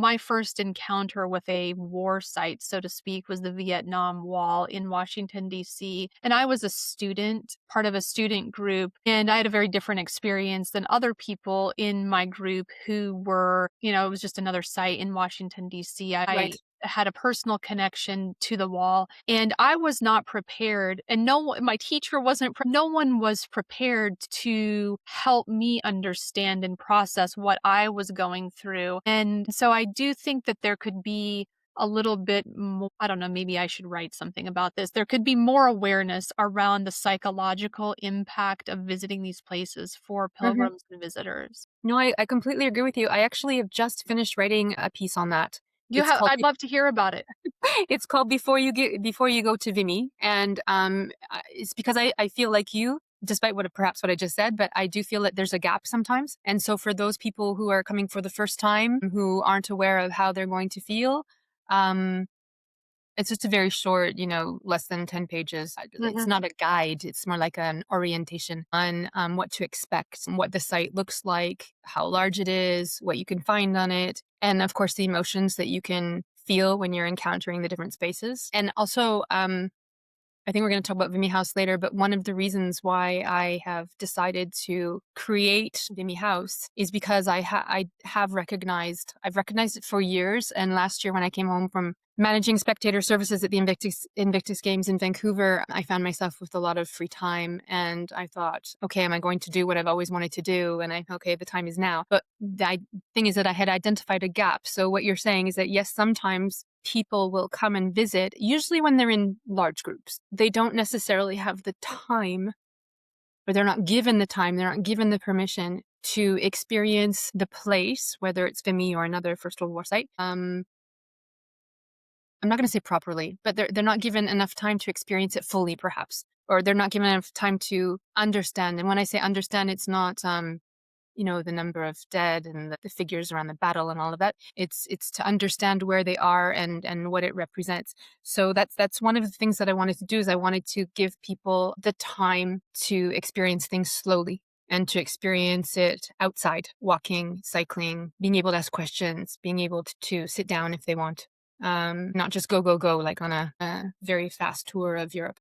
my first encounter with a war site, so to speak, was the Vietnam Wall in Washington, D.C. And I was a student, part of a student group, and I had a very different experience than other people in my group who were, it was just another site in Washington, D.C. I Right. had a personal connection to the wall, and I was not prepared, and my teacher wasn't, no one was prepared to help me understand and process what I was going through. And so I do think that there could be a little bit more, I don't know, maybe I should write something about this. There could be more awareness around the psychological impact of visiting these places for Hmm. pilgrims and visitors. No, I completely agree with you. I actually have just finished writing a piece on that. It's called I'd love to hear about it. it's called Before You Go to Vimy, and it's because I feel like you, despite what I just said, but I do feel that there's a gap sometimes. And so for those people who are coming for the first time, who aren't aware of how they're going to feel, um, it's just a very short, less than 10 pages. It's Mhm. not a guide. It's more like an orientation on what to expect, what the site looks like, how large it is, what you can find on it, and of course, the emotions that you can feel when you're encountering the different spaces. And also, I think we're going to talk about Vimy House later, but one of the reasons why I have decided to create Vimy House is because I've recognized it for years. And last year when I came home from managing spectator services at the Invictus Games in Vancouver, I found myself with a lot of free time. And I thought, okay, am I going to do what I've always wanted to do? And okay, the time is now. But the thing is that I had identified a gap. So what you're saying is that yes, sometimes people will come and visit, usually when they're in large groups. They don't necessarily have the time, or they're not given the time, they're not given the permission to experience the place, whether it's Vimy or another First World War site. I'm not going to say properly, but they're not given enough time to experience it fully, perhaps, or they're not given enough time to understand. And when I say understand, it's not the number of dead and the figures around the battle and all of that. It's to understand where they are and what it represents. So that's one of the things that I wanted to do, is I wanted to give people the time to experience things slowly and to experience it outside, walking, cycling, being able to ask questions, being able to sit down if they want. Not just go, go, go, like on a very fast tour of Europe.